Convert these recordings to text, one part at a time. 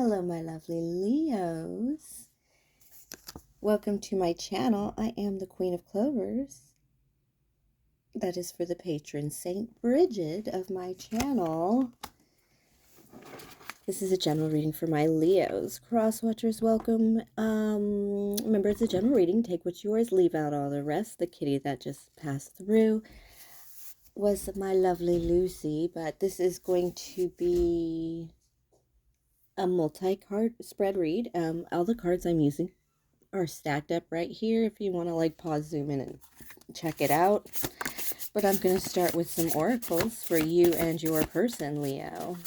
Hello, my lovely Leos. Welcome to my channel. I am the Queen of Clovers. That is for the patron Saint Bridget of my channel. This is a general reading for my Leos. Cross-watchers, welcome. Remember, it's a general reading. Take what's yours, leave out all the rest. The kitty that just passed through was my lovely Lucy, but this is going to be a multi-card spread read. All the cards I'm using are stacked up right here if you want to like pause, zoom in, and check it out. But I'm going to start with some oracles for you and your person, Leo.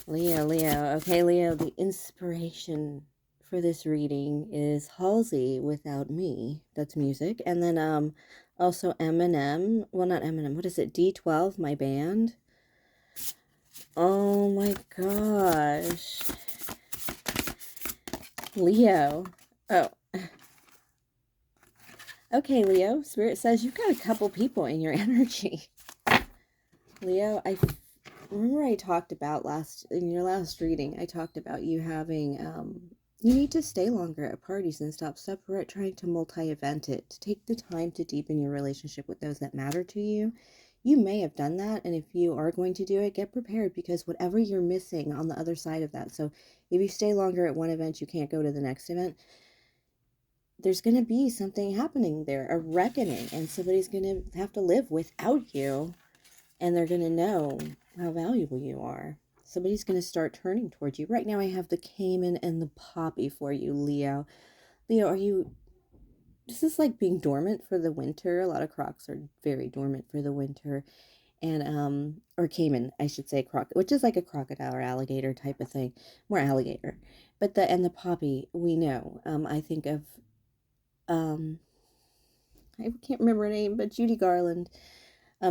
Leo. Okay, Leo, the inspiration for this reading is Halsey, Without Me. That's music. And then also Eminem. Well, not Eminem. What is it? D12, my band. Oh my gosh. Leo. Oh. Okay, Leo. Spirit says you've got a couple people in your energy. Leo, I remember I talked about in your last reading, I talked about you having, you need to stay longer at parties and stop separate, trying to multi-event it. To take the time to deepen your relationship with those that matter to you. You may have done that, and if you are going to do it, get prepared, because whatever you're missing on the other side of that, so if you stay longer at one event, you can't go to the next event, there's going to be something happening there, a reckoning, and somebody's going to have to live without you, and they're going to know how valuable you are. Somebody's going to start turning towards you. Right now I have the Cayman and the Poppy for you, Leo. Leo, this is like being dormant for the winter. A lot of crocs are very dormant for the winter. And, or Cayman, I should say, which is like a crocodile or alligator type of thing. More alligator. But the Poppy, we know. I think of, I can't remember her name, but Judy Garland.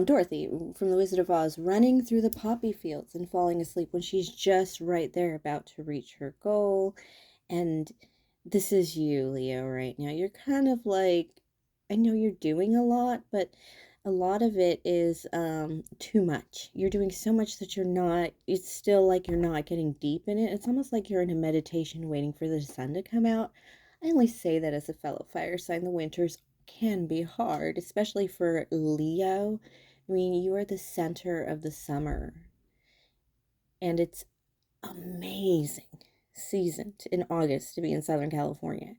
Dorothy from The Wizard of Oz, running through the poppy fields and falling asleep when she's just right there about to reach her goal. And this is you, Leo, right now. You're kind of like, I know you're doing a lot, but a lot of it is too much. You're doing so much that it's still like you're not getting deep in it. It's almost like you're in a meditation waiting for the sun to come out. I only say that as a fellow fire sign. The winters can be hard, especially for Leo. I mean, you are the center of the summer, and it's amazing season in August to be in Southern California,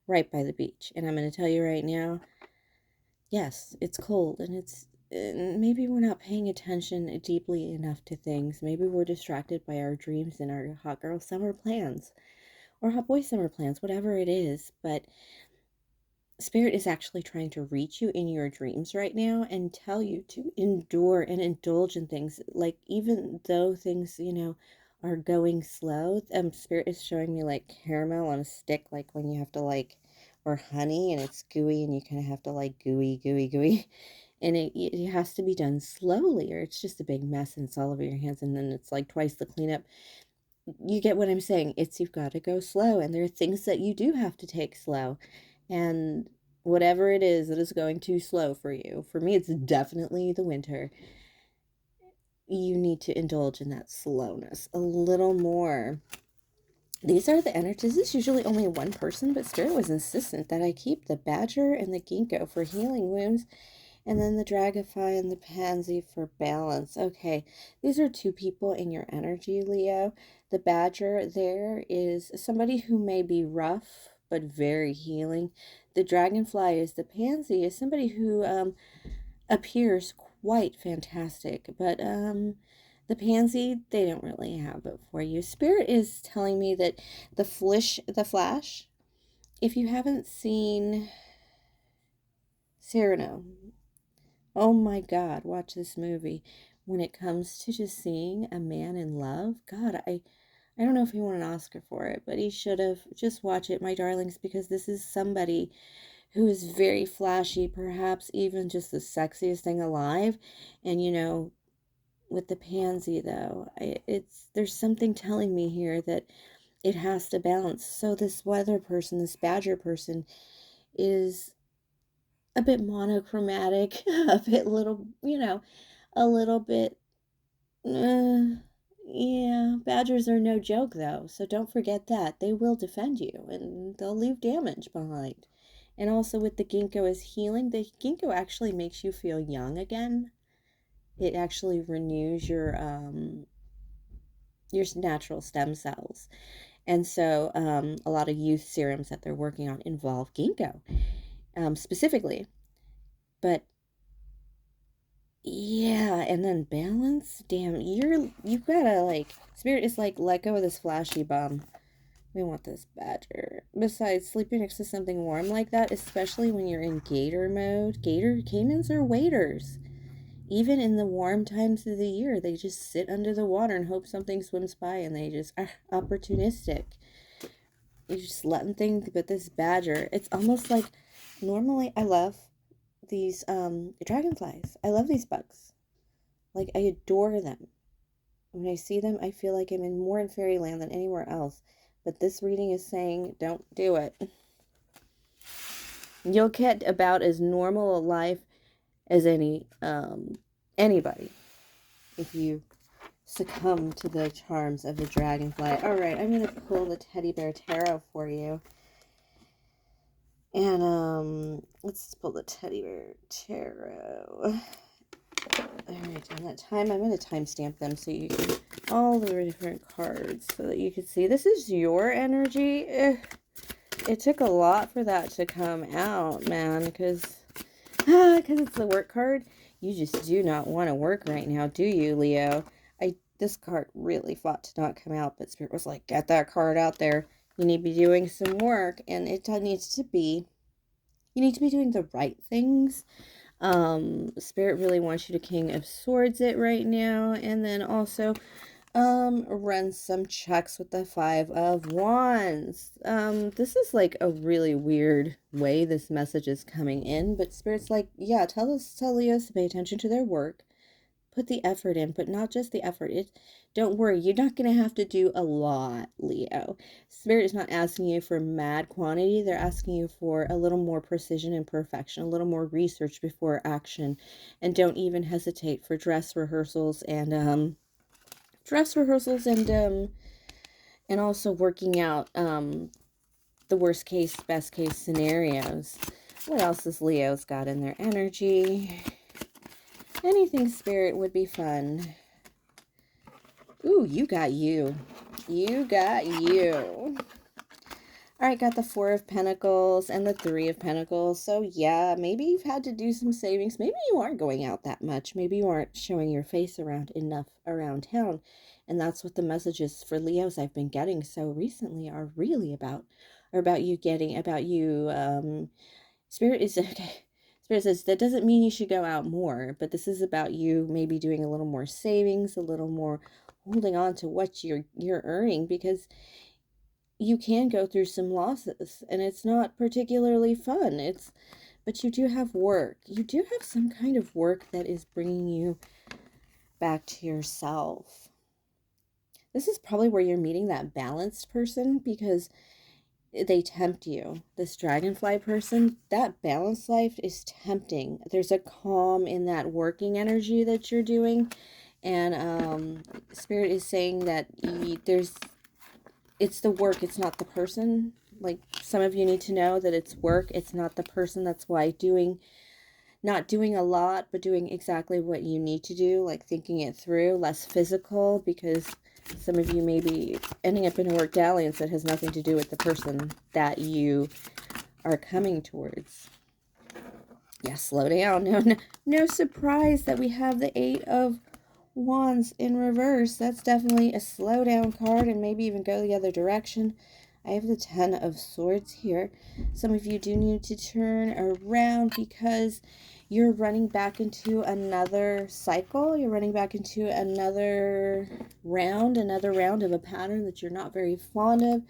right by the beach. And I'm going to tell you right now, yes, it's cold, and maybe we're not paying attention deeply enough to things. Maybe we're distracted by our dreams and our hot girl summer plans, or hot boy summer plans, whatever it is. But Spirit is actually trying to reach you in your dreams right now and tell you to endure and indulge in things. Like, even though things, are going slow, Spirit is showing me like caramel on a stick, like when you have to or honey and it's gooey and you kind of have to gooey. And it has to be done slowly, or it's just a big mess and it's all over your hands, and then it's like twice the cleanup. You get what I'm saying? You've got to go slow, and there are things that you do have to take slow. And whatever it is that is going too slow for you, for me, it's definitely the winter. You need to indulge in that slowness a little more. These are the energies. This is usually only one person, but Spirit was insistent that I keep the badger and the ginkgo for healing wounds, and then the dragonfly and the pansy for balance. Okay, these are two people in your energy, Leo. The badger there is somebody who may be rough, but very healing. The dragonfly the pansy is somebody who appears quite fantastic, but the pansy, they don't really have it for you. Spirit is telling me that the Flash, if you haven't seen Cyrano, oh my God, watch this movie. When it comes to just seeing a man in love, God, I don't know if he won an Oscar for it, but he should have. Just watch it, my darlings, because this is somebody who is very flashy, perhaps even just the sexiest thing alive. And with the pansy though, there's something telling me here that it has to balance. So this this badger person, is a bit monochromatic, a little bit, yeah, Badgers are no joke, though, so don't forget that. They will defend you, and they'll leave damage behind. And also with the ginkgo as healing, the ginkgo actually makes you feel young again. It actually renews your natural stem cells. And so a lot of youth serums that they're working on involve ginkgo specifically. But yeah, and then balance. Damn, you gotta like Spirit is like, let go of this flashy bum. We want this badger. Besides, sleeping next to something warm like that, especially when you're in gator mode. Caimans are waders. Even in the warm times of the year, they just sit under the water and hope something swims by, and they just are opportunistic. You just let them think, but this badger, it's almost like, normally I love these dragonflies. I love these bugs. Like, I adore them. When I see them, I feel like I'm more in fairyland than anywhere else. But this reading is saying, don't do it. You'll get about as normal a life as anybody if you succumb to the charms of the dragonfly. All right, I'm going to pull the Teddy Bear Tarot for you. And let's pull the Teddy Bear Tarot. All right, on that time, I'm going to timestamp them so you can, all the different cards, so that you can see. This is your energy. It took a lot for that to come out, man, because it's the work card. You just do not want to work right now, do you, Leo? This card really fought to not come out, but Spirit was like, get that card out there. You need to be doing some work, and it needs to be, you need to be doing the right things. Spirit really wants you to King of Swords it right now, and then also run some checks with the Five of Wands. This is like a really weird way this message is coming in, but Spirit's like, yeah, tell Leos to pay attention to their work. Put the effort in, but not just the effort. Don't worry, you're not going to have to do a lot, Leo. Spirit is not asking you for mad quantity. They're asking you for a little more precision and perfection, a little more research before action. And don't even hesitate for dress rehearsals and also working out the worst case, best case scenarios. What else has Leo's got in their energy? Anything, Spirit, would be fun. Ooh, you got you. You got you. All right, got the Four of Pentacles and the Three of Pentacles. So, yeah, maybe you've had to do some savings. Maybe you aren't going out that much. Maybe you aren't showing your face enough around town. And that's what the messages for Leos I've been getting so recently are really about. Spirit is, okay. Spirit says that doesn't mean you should go out more, but this is about you maybe doing a little more savings, a little more holding on to what you're earning, because you can go through some losses and it's not particularly fun. But you do have work. You do have some kind of work that is bringing you back to yourself. This is probably where you're meeting that balanced person, because they tempt you. This dragonfly person, that balanced life is tempting. There's a calm in that working energy that you're doing. And Spirit is saying that it's the work, it's not the person. Like, some of you need to know that it's work, it's not the person. That's why not doing a lot, but doing exactly what you need to do, like thinking it through, less physical, because some of you may be ending up in a work dalliance that has nothing to do with the person that you are coming towards. Yeah, slow down. No surprise that we have the Eight of Wands in reverse. That's definitely a slow down card, and maybe even go the other direction. I have the Ten of Swords here. Some of you do need to turn around because you're running back into another cycle. You're running back into another round of a pattern that you're not very fond of.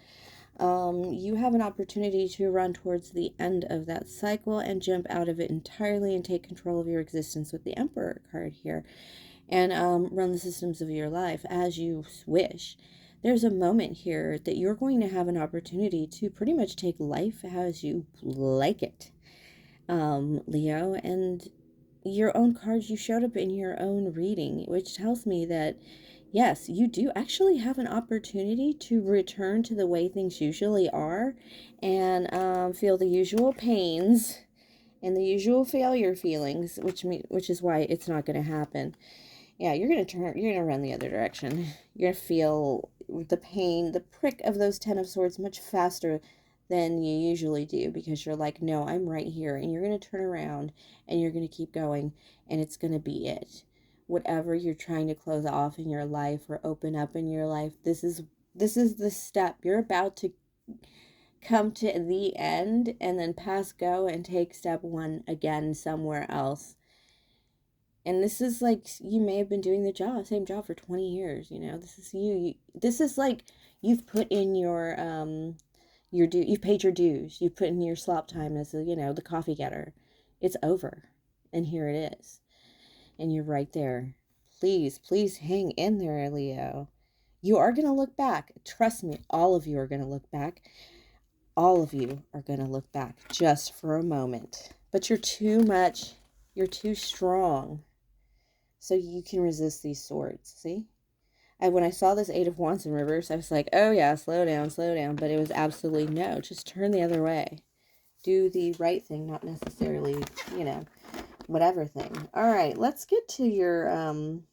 You have an opportunity to run towards the end of that cycle and jump out of it entirely and take control of your existence with the Emperor card here, and run the systems of your life as you wish. There's a moment here that you're going to have an opportunity to pretty much take life as you like it, Leo. And your own cards, you showed up in your own reading, which tells me that yes, you do actually have an opportunity to return to the way things usually are and feel the usual pains and the usual failure feelings, which is why it's not going to happen. Yeah, you're gonna run the other direction. You're gonna feel the pain, the prick of those Ten of Swords much faster than you usually do, because you're like, no, I'm right here, and you're gonna turn around and you're gonna keep going, and it's gonna be it. Whatever you're trying to close off in your life or open up in your life, this is the step. You're about to come to the end and then pass go and take step one again somewhere else. And this is like, you may have been doing the same job for 20 years, this is this is like, you've put in your due, you've paid your dues, you've put in your slop time as the coffee getter. It's over, and here it is, and you're right there. Please hang in there, Leo. You are going to look back. Trust me, all of you are going to look back. All of you are going to look back just for a moment. But you're too strong, so you can resist these swords. See? When I saw this Eight of Wands in reverse, I was like, oh yeah, slow down. But it was absolutely no. Just turn the other way. Do the right thing, not necessarily, whatever thing. All right, let's get to your, I'm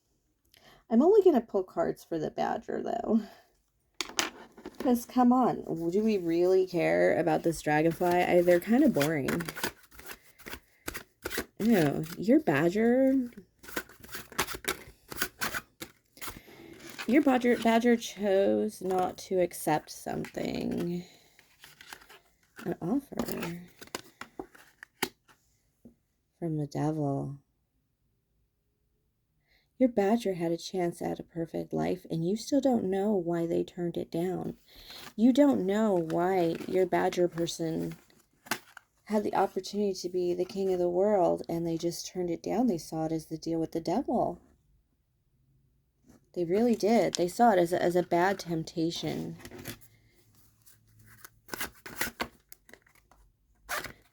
only going to pull cards for the Badger, though. Because, come on, do we really care about this Dragonfly? They're kind of boring. No, your Badger... Your Badger chose not to accept something. An offer from the devil. Your Badger had a chance at a perfect life, and you still don't know why they turned it down. You don't know why your Badger person had the opportunity to be the king of the world, and they just turned it down. They saw it as the deal with the devil. They really did. They saw it as a bad temptation.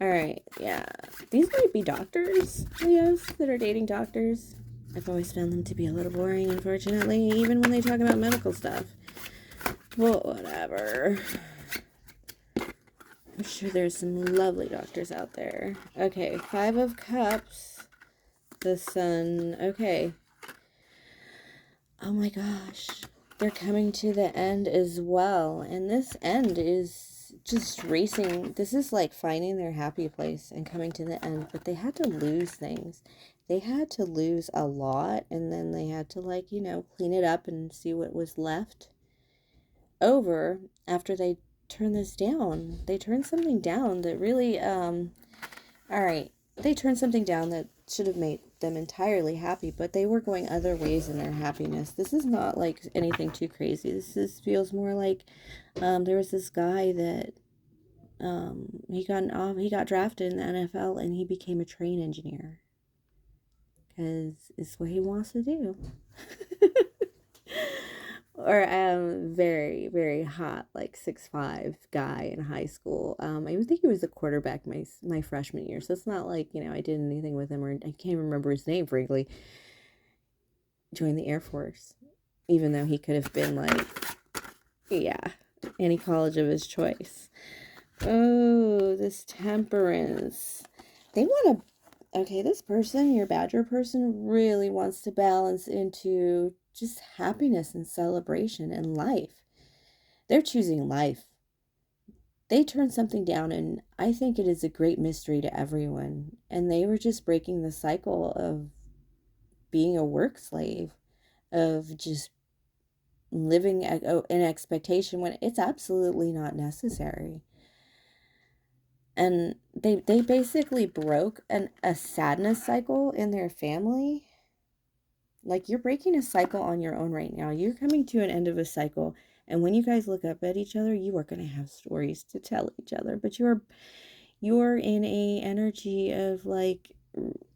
Alright, yeah. These might be doctors, Leos, that are dating doctors. I've always found them to be a little boring, unfortunately, even when they talk about medical stuff. Well, whatever. I'm sure there's some lovely doctors out there. Okay, Five of Cups. The Sun. Okay. Oh my gosh. They're coming to the end as well. And this end is just racing. This is like finding their happy place and coming to the end. But they had to lose things. They had to lose a lot. And then they had to, like, clean it up and see what was left over after they turned this down. They turned something down that really, alright. They turned something down that should have made them entirely happy, but they were going other ways in their happiness. This is not like anything too crazy. This feels more like there was this guy that he got drafted in the NFL, and he became a train engineer because it's what he wants to do. Or very, very hot, like 6'5" guy in high school. I even think he was a quarterback my freshman year. So it's not like, I did anything with him, or I can't remember his name, frankly. Joined the Air Force. Even though he could have been like, yeah, any college of his choice. Oh, this Temperance. They want to, okay, this person, your Badger person, really wants to balance into just happiness and celebration and life. They're choosing life. They turned something down, and I think it is a great mystery to everyone. And they were just breaking the cycle of being a work slave, of just living in expectation when it's absolutely not necessary. And they basically broke a sadness cycle in their family. Like, you're breaking a cycle on your own right now. You're coming to an end of a cycle. And when you guys look up at each other, you are going to have stories to tell each other. But you're in a energy of, like,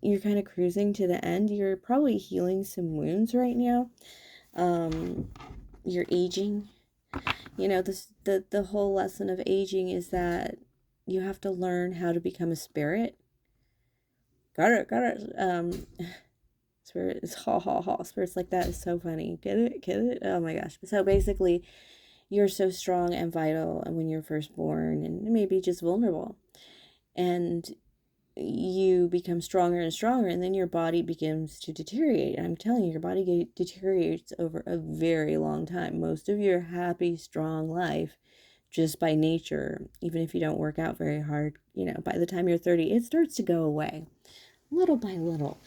you're kind of cruising to the end. You're probably healing some wounds right now. You're aging. The whole lesson of aging is that you have to learn how to become a spirit. Got it. Spirit is ha ha ha. Spirits like that is so funny. Get it? Get it? Oh my gosh. So basically, you're so strong and vital and when you're first born and maybe just vulnerable. And you become stronger and stronger, and then your body begins to deteriorate. I'm telling you, your body deteriorates over a very long time. Most of your happy, strong life, just by nature, even if you don't work out very hard, by the time you're 30, it starts to go away little by little.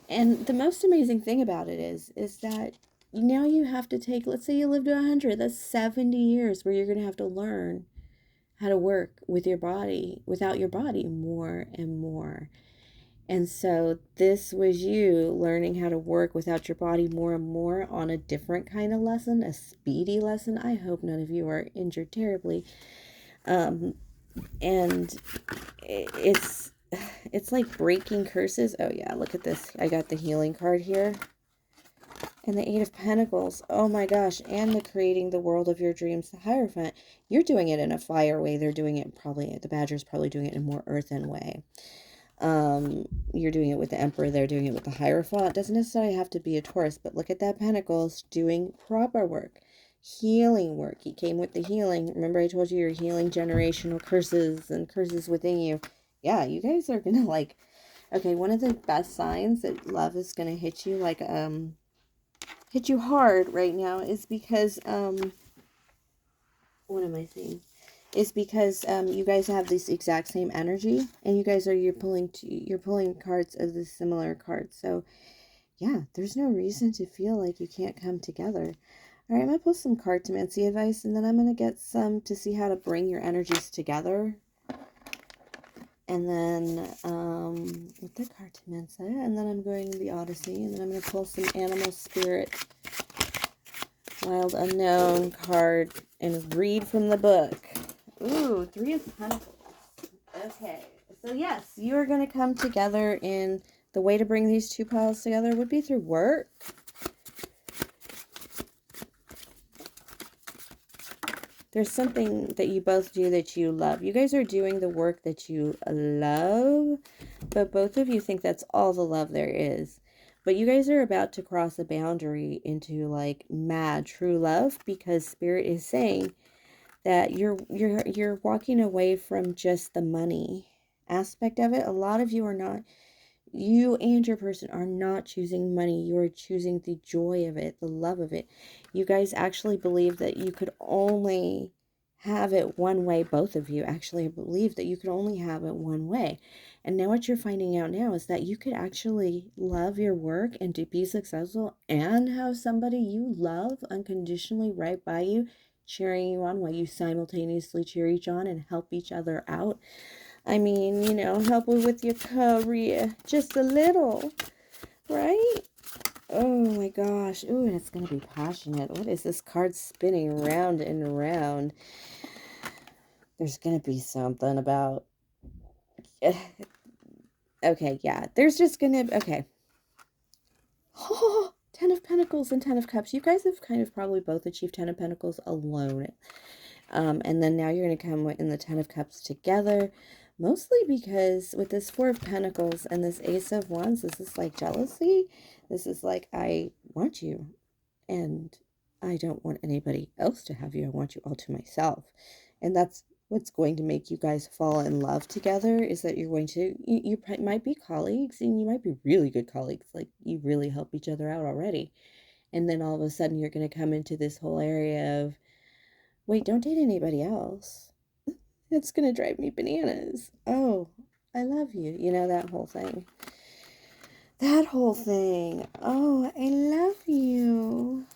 And the most amazing thing about it is that now you have to take, let's say you live to 100, that's 70 years where you're going to have to learn how to work with your body, without your body, more and more. And so this was you learning how to work without your body more and more on a different kind of lesson, a speedy lesson. I hope none of you are injured terribly. And it's like breaking curses. Oh yeah, look at this. I got the healing card here. And the Eight of Pentacles. Oh my gosh. And the creating the world of your dreams, the Hierophant. You're doing it in a fire way. They're doing it probably, the Badger's probably doing it in a more earthen way. You're doing it with the Emperor. They're doing it with the Hierophant. It doesn't necessarily have to be a Taurus, but look at that Pentacles doing proper work. Healing work. He came with the healing. Remember I told you you're healing generational curses and curses within you. Yeah, you guys are going to like, okay, one of the best signs that love is going to hit you like, hit you hard right now is because, what am I saying? Is because you guys have this exact same energy, and you guys are you're pulling cards of the similar cards. So yeah, there's no reason to feel like you can't come together. All right, I'm gonna pull some Cartomancy advice, and then I'm gonna get some to see how to bring your energies together. And then with the Cartomancy, and then I'm going to the Odyssey, and then I'm gonna pull some Animal Spirit, Wild Unknown card, and read from the book. Ooh, Three of Pentacles. Okay, so yes, you are going to come together in the way to bring these two piles together would be through work. There's something that you both do that you love. You guys are doing the work that you love, but both of you think that's all the love there is. But you guys are about to cross a boundary into like mad true love, because Spirit is saying that you're walking away from just the money aspect of it. A lot of you are not, you and your person are not choosing money. You are choosing the joy of it, the love of it. You guys actually believe that you could only have it one way. Both of you actually believe that you could only have it one way. And now what you're finding out now is that you could actually love your work and to be successful and have somebody you love unconditionally right by you, cheering you on while you simultaneously cheer each on and help each other out. I mean, help with your career just a little, right? Oh my gosh. Ooh, and it's going to be passionate. What is this card spinning round and round? There's going to be something about... Okay, yeah. There's just going to... Okay. Oh, 10 of Pentacles and 10 of Cups. You guys have kind of probably both achieved 10 of Pentacles alone. And then now you're going to come in the 10 of Cups together. Mostly because with this Four of Pentacles and this Ace of Wands, this is like jealousy. This is like, I want you and I don't want anybody else to have you. I want you all to myself. And that's what's going to make you guys fall in love together, is that you're going to, you might be colleagues, and you might be really good colleagues. Like you really help each other out already. And then all of a sudden you're going to come into this whole area of, wait, don't date anybody else. It's going to drive me bananas. Oh, I love you. That whole thing. That whole thing. Oh, I love you.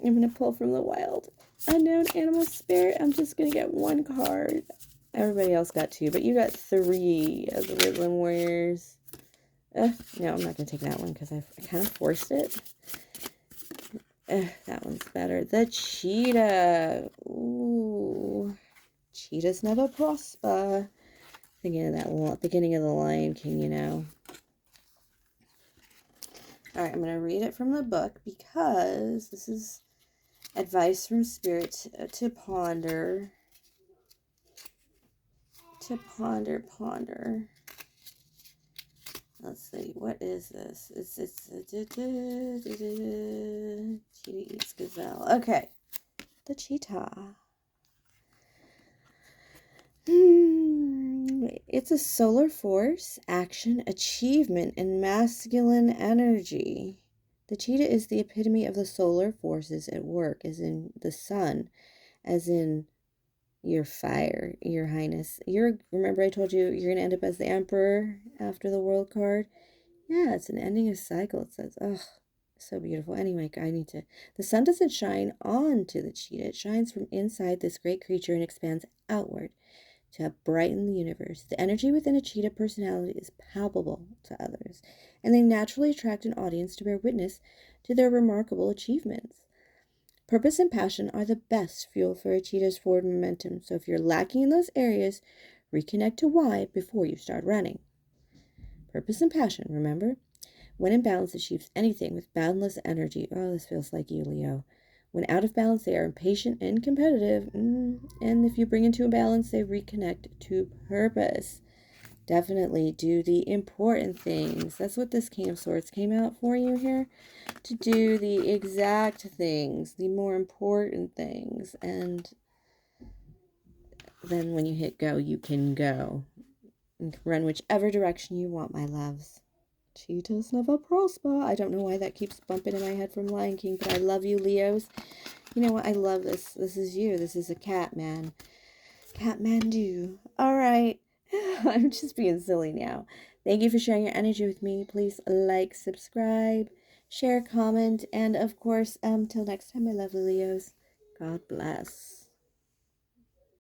I'm going to pull from the Wild Unknown Animal Spirit. I'm just going to get one card. Everybody else got two, but you got three of the Woodland Warriors. No, I'm not going to take that one because I kind of forced it. That one's better. The Cheetah. Ooh. Cheetahs never prosper. Thinking of that beginning of the Lion King, All right, I'm going to read it from the book because this is advice from Spirit to ponder. To ponder. Let's see, what is this? It's cheetah eats gazelle. Okay, the cheetah. It's a solar force, action, achievement, and masculine energy. The cheetah is the epitome of the solar forces at work, as in the sun, as in your fire, your highness. Remember I told you you're going to end up as the emperor after the world card? Yeah, it's an ending a cycle. It says, ugh, so beautiful. Anyway, the sun doesn't shine onto the cheetah. It shines from inside this great creature and expands outward to brighten the universe. The energy within a cheetah personality is palpable to others, and they naturally attract an audience to bear witness to their remarkable achievements. Purpose and passion are the best fuel for a cheetah's forward momentum, so if you're lacking in those areas, reconnect to why before you start running. Purpose and passion, remember? When in balance, achieves anything with boundless energy. Oh, this feels like you, Leo. When out of balance, they are impatient and competitive. And if you bring into a balance, they reconnect to purpose. Definitely do the important things. That's what this King of Swords came out for you here. To do the exact things, the more important things. And then when you hit go, you can go. And run whichever direction you want, my loves. Cheetahs never prosper. I don't know why that keeps bumping in my head from Lion King, but I love you, Leos. You know what? I love this. This is you. This is a cat man. Catmandu. All right. I'm just being silly now. Thank you for sharing your energy with me. Please like, subscribe, share, comment, and of course, till next time, my lovely Leos. God bless.